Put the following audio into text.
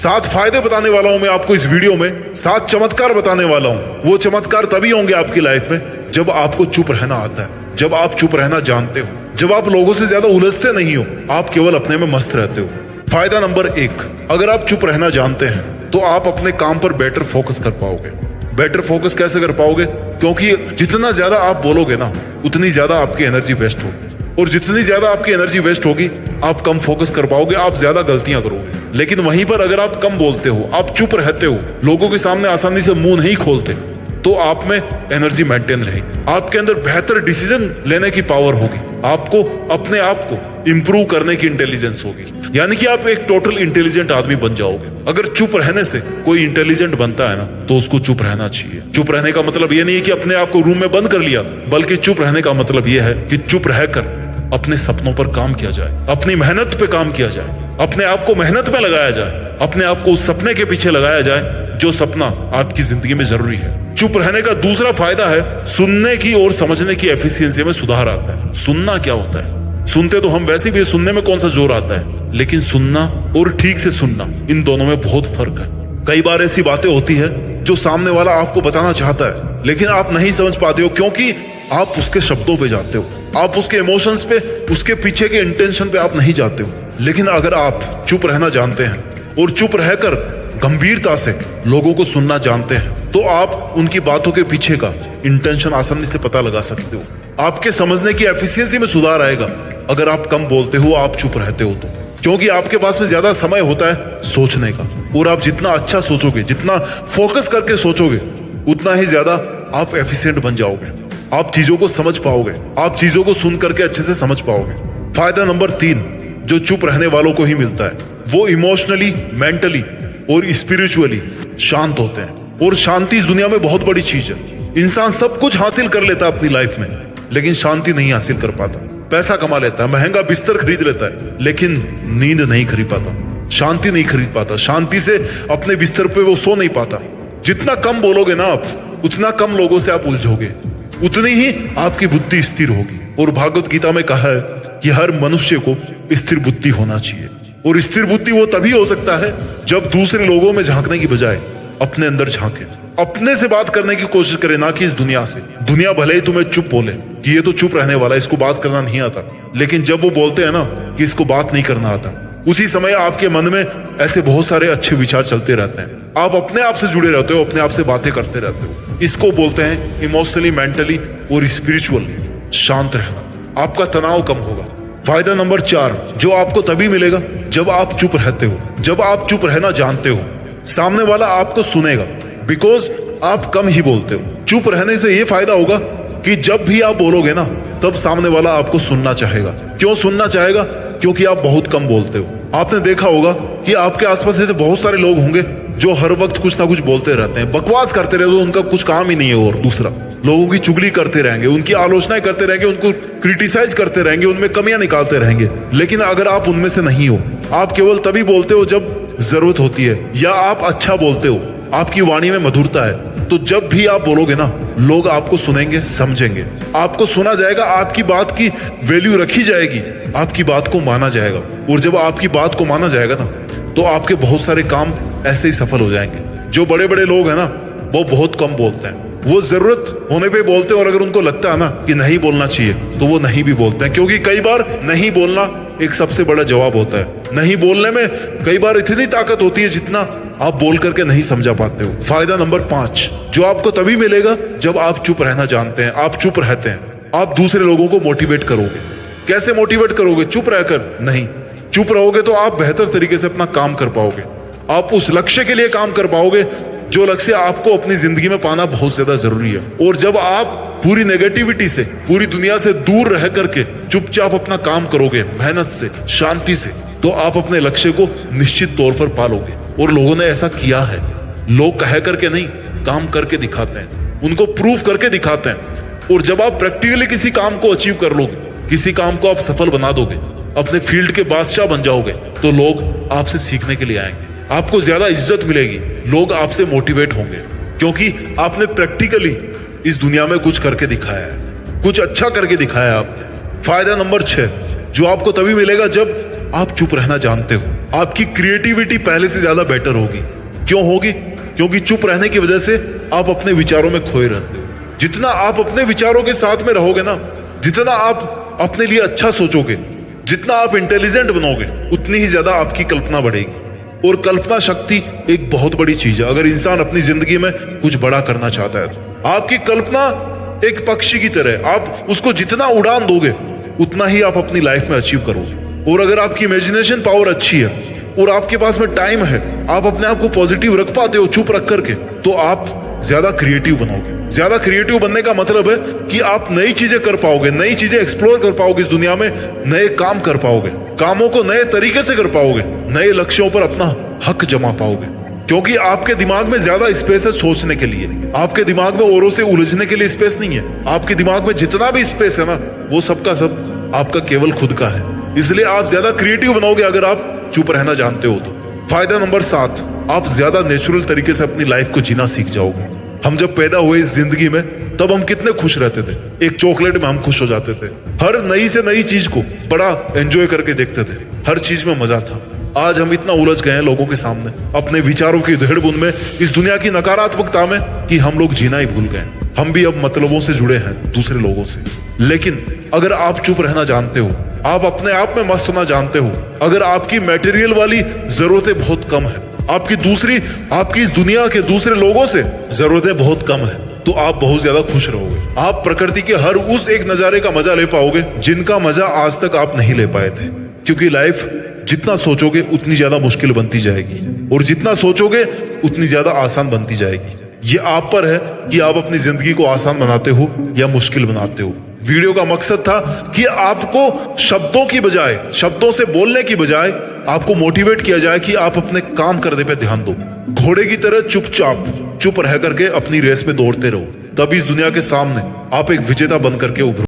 7 फायदे बताने वाला हूं मैं आपको इस वीडियो में। 7 चमत्कार बताने वाला हूं। वो चमत्कार तभी होंगे आपकी लाइफ में जब आपको चुप रहना आता है, जब आप चुप रहना जानते हो, जब आप लोगों से ज्यादा उलझते नहीं हो, आप केवल अपने में मस्त रहते हो। फायदा नंबर 1, अगर आप चुप रहना जानते हैं तो आप अपने काम पर बेटर फोकस कर पाओगे। बेटर फोकस कैसे कर पाओगे? क्योंकि जितना ज्यादा आप बोलोगे ना, उतनी ज्यादा आपकी एनर्जी वेस्ट होगी, और जितनी ज्यादा आपकी एनर्जी वेस्ट होगी, आप कम फोकस कर पाओगे, आप ज्यादा गलतियां करोगे। लेकिन वहीं पर अगर आप कम बोलते हो, आप चुप रहते हो, लोगों के सामने आसानी से मुंह नहीं खोलते, तो आप में एनर्जी मेंटेन रहेगी, आपके अंदर बेहतर डिसीजन लेने की पावर होगी, आपको अपने आप को इंप्रूव करने की इंटेलिजेंस होगी, यानी कि आप एक टोटल इंटेलिजेंट आदमी बन जाओगे। अगर चुप रहने से कोई इंटेलिजेंट बनता है ना, तो उसको चुप रहना चाहिए। चुप रहने का मतलब ये नहीं है कि अपने आप को रूम में बंद कर लिया, बल्कि चुप रहने का मतलब ये है कि चुप रहकर अपने सपनों पर काम किया जाए, अपनी मेहनत पे काम किया जाए, अपने आप को मेहनत में लगाया जाए, अपने आप को उस सपने के पीछे लगाया जाए जो सपना आपकी जिंदगी में जरूरी है। चुप रहने का दूसरा फायदा है, सुनने की और समझने की एफिशिएंसी में सुधार आता है। सुनना क्या होता है? सुनते तो हम वैसे भी, सुनने में कौन सा जोर आता है, लेकिन सुनना और ठीक से सुनना, इन दोनों में बहुत फर्क है। कई बार ऐसी बातें होती है जो सामने वाला आपको बताना चाहता है, लेकिन आप नहीं समझ पाते हो, क्योंकि आप उसके शब्दों पे जाते हो, आप उसके इमोशंस पे, उसके पीछे के इंटेंशन पे आप नहीं जाते हो। लेकिन अगर आप चुप रहना जानते हैं और चुप रहकर गंभीरता से लोगों को सुनना जानते हैं, तो आप उनकी बातों के पीछे का इंटेंशन आसानी से पता लगा सकते हो। आपके समझने की एफिशिएंसी में सुधार आएगा अगर आप कम बोलते हो, आप चुप रहते हो तो, क्योंकि आपके पास में ज्यादा समय होता है सोचने का, और आप जितना अच्छा सोचोगे, जितना फोकस करके सोचोगे, उतना ही ज्यादा आप एफिशिएंट बन जाओगे, आप चीजों को समझ पाओगे, आप चीजों को सुन करके अच्छे से समझ पाओगे। फायदा नंबर 3 जो चुप रहने वालों को ही मिलता है, वो इमोशनली, मेंटली और स्पिरिचुअली शांत होते हैं। और शांति इस दुनिया में बहुत बड़ी चीज है। इंसान सब कुछ हासिल कर लेता है अपनी लाइफ में, लेकिन शांति नहीं हासिल कर पाता। पैसा कमा लेता है, महंगा बिस्तर खरीद लेता है, लेकिन नींद नहीं खरीद पाता, शांति नहीं खरीद पाता, शांति से अपने बिस्तर पे वो सो नहीं पाता। जितना कम बोलोगे ना आप, उतना कम लोगों से आप उलझोगे, उतनी ही आपकी बुद्धि स्थिर होगी। और भागवत गीता में कहा है कि हर मनुष्य को स्थिर बुद्धि होना चाहिए, और स्थिर बुद्धि वो तभी हो सकता है जब दूसरे लोगों में झांकने की बजाय अपने अंदर झांके, अपने से बात करने की कोशिश करे, ना कि इस दुनिया से। दुनिया भले ही तुम्हें चुप बोले कि ये तो चुप रहने वाला है, इसको बात करना नहीं आता, लेकिन जब वो बोलते हैं ना कि इसको बात नहीं करना आता, उसी समय आपके मन में ऐसे बहुत सारे अच्छे विचार चलते रहते हैं। आप अपने आप से जुड़े रहते हो, अपने आप से बातें करते रहते हो। इसको बोलते हैं इमोशनली, मेंटली और स्पिरिचुअली शांत रहना। आपका तनाव कम होगा। फायदा नंबर 4 जो आपको तभी मिलेगा जब आप चुप रहते हो, जब आप चुप रहना जानते हो। सामने वाला आपको सुनेगा, बिकॉज आप कम ही बोलते हो। चुप रहने से ये फायदा होगा कि जब भी आप बोलोगे ना, तब सामने वाला आपको सुनना चाहेगा। क्यों सुनना चाहेगा? क्योंकि आप बहुत कम बोलते हो। आपने देखा होगा कि आपके आसपास ऐसे बहुत सारे लोग होंगे जो हर वक्त कुछ ना कुछ बोलते रहते हैं, बकवास करते रहते हैं, उनका कुछ काम ही नहीं है। और दूसरा, लोगों की चुगली करते रहेंगे, उनकी आलोचनाएं करते रहेंगे, उनको क्रिटिसाइज करते रहेंगे, उनमें कमियां निकालते रहेंगे। लेकिन अगर आप उनमें से नहीं हो, आप केवल तभी बोलते हो जब जरूरत होती है, या आप अच्छा बोलते हो, आपकी वाणी में मधुरता है, तो जब भी आप बोलोगे ना, लोग आपको सुनेंगे, समझेंगे, आपको सुना जाएगा, आपकी बात की वैल्यू रखी जाएगी, आपकी बात को माना जाएगा। और जब आपकी बात को माना जाएगा ना, तो आपके बहुत सारे काम ऐसे ही सफल हो जाएंगे। जो बड़े बड़े लोग हैं ना, वो बहुत कम बोलते हैं, वो जरूरत होने पे बोलते हैं, और अगर उनको लगता है ना कि नहीं बोलना चाहिए, तो वो नहीं भी बोलते हैं। क्योंकि कई बार नहीं बोलना एक सबसे बड़ा जवाब होता है। नहीं बोलने में कई बार इतनी ताकत होती है जितना आप बोल करके नहीं समझा पाते हो। फायदा नंबर 5 जो आपको तभी मिलेगा जब आप चुप रहना जानते हैं, आप चुप रहते हैं। आप दूसरे लोगों को मोटिवेट करोगे। कैसे मोटिवेट करोगे? चुप रहकर नहीं। चुप रहोगे तो आप बेहतर तरीके से अपना काम कर पाओगे, आप उस लक्ष्य के लिए काम कर पाओगे जो लक्ष्य आपको अपनी जिंदगी में पाना बहुत ज्यादा जरूरी है। और जब आप पूरी नेगेटिविटी से, पूरी दुनिया से दूर रह करके चुपचाप अपना काम करोगे, मेहनत से, शांति से, तो आप अपने लक्ष्य को निश्चित तौर पर पालोगे। और लोगों ने ऐसा किया है। लोग कह करके नहीं, काम करके दिखाते हैं, उनको प्रूफ करके दिखाते हैं। और जब आप प्रैक्टिकली किसी काम को अचीव कर लोगे, किसी काम को आप सफल बना दोगे, अपने फील्ड के बादशाह बन जाओगे, तो लोग आपसे सीखने के लिए आएंगे, आपको ज्यादा इज्जत मिलेगी, लोग आपसे मोटिवेट होंगे, क्योंकि आपने प्रैक्टिकली इस दुनिया में कुछ करके दिखाया है, कुछ अच्छा करके दिखाया है आपने। फायदा नंबर 6 जो आपको तभी मिलेगा जब आप चुप रहना जानते हो। आपकी क्रिएटिविटी पहले से ज्यादा बेटर होगी। क्यों होगी? क्योंकि चुप रहने की वजह से आप अपने विचारों में खोए रहते हो। जितना आप अपने विचारों के साथ में रहोगे ना, जितना आप अपने लिए अच्छा सोचोगे, जितना आप इंटेलिजेंट बनोगे, उतनी ही ज्यादा आपकी कल्पना बढ़ेगी। और कल्पना शक्ति एक बहुत बड़ी चीज है। अगर इंसान अपनी जिंदगी में कुछ बड़ा करना चाहता है तो आपकी कल्पना एक पक्षी की तरह है। आप उसको जितना उड़ान दोगे उतना ही आप अपनी लाइफ में अचीव करोगे। और अगर आपकी इमेजिनेशन पावर अच्छी है और आपके पास में टाइम है, आप अपने आप को पॉजिटिव रख पाते हो चुप रख करके, तो आप ज्यादा क्रिएटिव बनोगे। ज्यादा क्रिएटिव बनने का मतलब है कि आप नई चीजें कर पाओगे, नई चीजें एक्सप्लोर कर पाओगे इस दुनिया में, नए काम कर पाओगे, कामों को नए तरीके से कर पाओगे, नए लक्ष्यों पर अपना हक जमा पाओगे। क्योंकि आपके दिमाग में ज्यादा स्पेस है सोचने के लिए। आपके दिमाग में औरों से उलझने के लिए स्पेस नहीं है। आपके दिमाग में जितना भी स्पेस है ना, वो सबका सब आपका केवल खुद का है। इसलिए आप ज्यादा क्रिएटिव बनोगे अगर आप चुप रहना जानते हो तो। फायदा नंबर 7, आप ज्यादा नेचुरल तरीके से अपनी लाइफ को जीना सीख जाओगे। हम जब पैदा हुए इस जिंदगी में तब हम कितने खुश रहते थे। एक चॉकलेट में हम खुश हो जाते थे। हर नई से नई चीज को बड़ा एंजॉय करके देखते थे। हर चीज में मजा था। आज हम इतना उलझ गए हैं लोगों के सामने अपने विचारों की उधेड़-बुन में, इस दुनिया की नकारात्मकता में, कि हम लोग जीना ही भूल गए। हम भी अब मतलबों से जुड़े हैं दूसरे लोगों से। लेकिन अगर आप चुप रहना जानते हो, आप अपने आप में मस्त होना जानते हो, अगर आपकी मटेरियल वाली जरूरतें बहुत कम है, आपकी इस दुनिया के दूसरे लोगों से जरूरतें बहुत कम है, तो आप बहुत ज्यादा खुश रहोगे। आप प्रकृति के हर उस एक नजारे का मजा ले पाओगे जिनका मजा आज तक आप नहीं ले पाए थे। क्योंकि लाइफ जितना सोचोगे उतनी ज्यादा मुश्किल बनती जाएगी, और जितना सोचोगे उतनी ज्यादा आसान बनती जाएगी। ये आप पर है कि आप अपनी जिंदगी को आसान बनाते हो या मुश्किल बनाते हो। वीडियो का मकसद था कि आपको शब्दों की बजाय, शब्दों से बोलने की बजाय आपको मोटिवेट किया जाए कि आप अपने काम करने पे ध्यान दो। घोड़े की तरह चुपचाप चुप रह करके अपनी रेस में दौड़ते रहो, तभी इस दुनिया के सामने आप एक विजेता बन करके उभरो।